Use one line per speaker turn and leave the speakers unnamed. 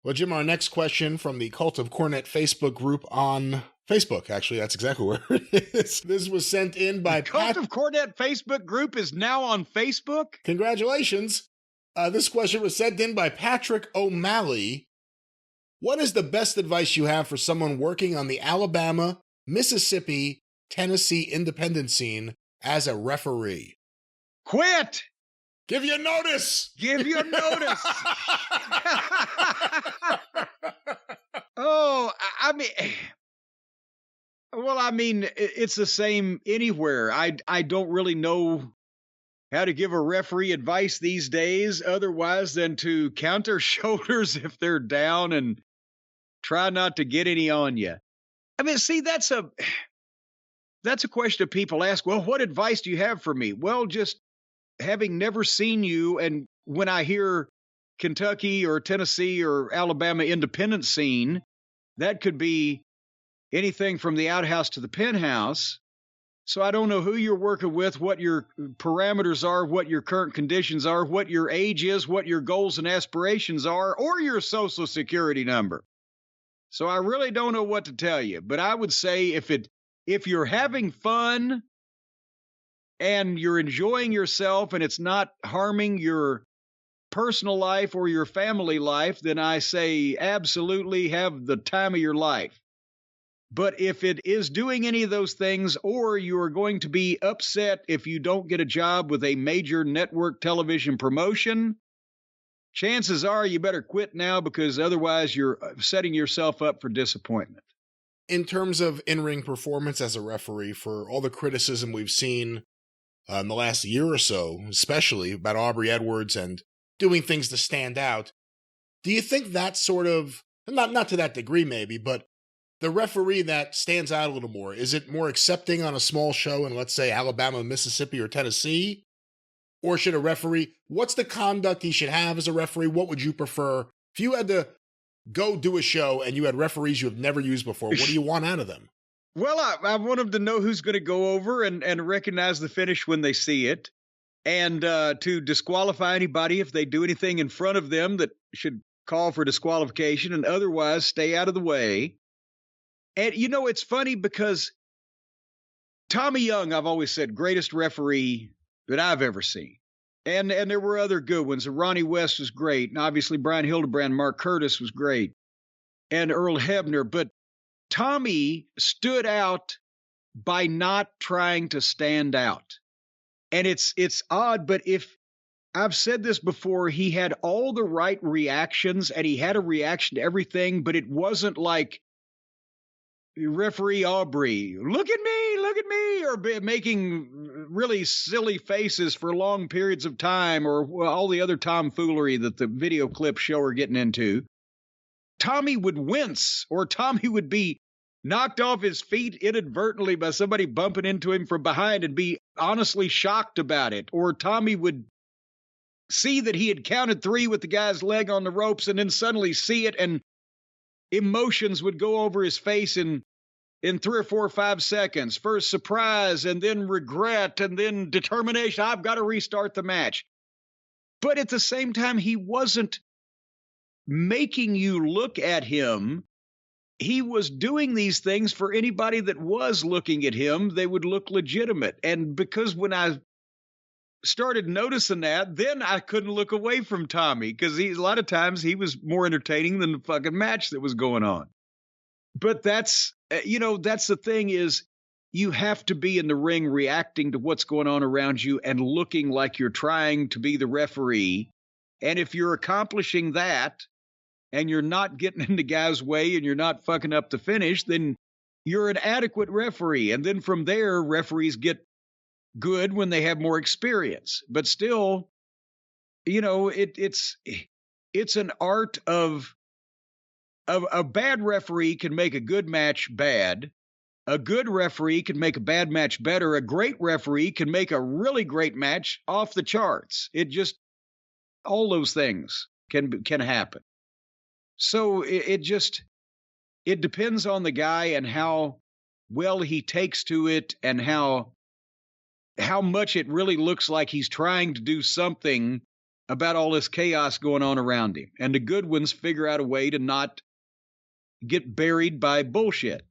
Well, Jim, our next question from the Cult of Cornette Facebook group on Facebook. Actually, that's exactly where it is. This was sent in by
the Cult of Cornette Facebook group is now on Facebook?
Congratulations. This question was sent in by Patrick O'Malley. What is the best advice you have for someone working on the Alabama, Mississippi, Tennessee independent scene as a referee?
Quit!
Give your notice!
Give your notice! Oh, I mean, it's the same anywhere. I don't really know how to give a referee advice these days otherwise than to count their shoulders if they're down and try not to get any on you. I mean, see, that's a question people ask. Well, what advice do you have for me? Well, just having never seen you, and when I hear Kentucky or Tennessee or Alabama independent scene, that could be anything from the outhouse to the penthouse. So I don't know who you're working with, what your parameters are, what your current conditions are, what your age is, what your goals and aspirations are, or your social security number. So I really don't know what to tell you. But I would say if you're having fun and you're enjoying yourself and it's not harming your personal life or your family life, then I say absolutely have the time of your life. But if it is doing any of those things, or you are going to be upset if you don't get a job with a major network television promotion, chances are you better quit now, because otherwise you're setting yourself up for disappointment.
In terms of in-ring performance as a referee, for all the criticism we've seen in the last year or so, especially about Aubrey Edwards and doing things to stand out, do you think that sort of, not to that degree maybe, but the referee that stands out a little more, is it more accepting on a small show in, let's say, Alabama, Mississippi, or Tennessee? Or should a referee, what's the conduct he should have as a referee? What would you prefer? If you had to go do a show and you had referees you have never used before, what do you want out of them?
Well, I want them to know who's going to go over and recognize the finish when they see it, and to disqualify anybody if they do anything in front of them that should call for disqualification, and otherwise stay out of the way. And, you know, it's funny because Tommy Young, I've always said, greatest referee that I've ever seen. And there were other good ones. Ronnie West was great. And obviously Brian Hildebrand, Mark Curtis was great. And Earl Hebner. But Tommy stood out by not trying to stand out. And it's odd, but if I've said this before, he had all the right reactions and he had a reaction to everything, but it wasn't like referee Aubrey, look at me, or making really silly faces for long periods of time, or all the other tomfoolery that the video clips show are getting into. Tommy would wince, or Tommy would be knocked off his feet inadvertently by somebody bumping into him from behind and be honestly shocked about it. Or Tommy would see that he had counted 3 with the guy's leg on the ropes and then suddenly see it, and emotions would go over his face in 3 or 4 or 5 seconds. First surprise, and then regret, and then determination. I've got to restart the match. But at the same time, he wasn't making you look at him. He was doing these things for anybody that was looking at him. They would look legitimate. And because when I started noticing that, then I couldn't look away from Tommy, because a lot of times he was more entertaining than the fucking match that was going on. But that's the thing, is you have to be in the ring reacting to what's going on around you and looking like you're trying to be the referee. And if you're accomplishing that and you're not getting in the guy's way and you're not fucking up the finish, then you're an adequate referee. And then from there, referees get good when they have more experience. But still, it's an art of a bad referee can make a good match bad. A good referee can make a bad match better. A great referee can make a really great match off the charts. All those things can happen. So it depends on the guy and how well he takes to it, and how much it really looks like he's trying to do something about all this chaos going on around him. And the good ones figure out a way to not get buried by bullshit.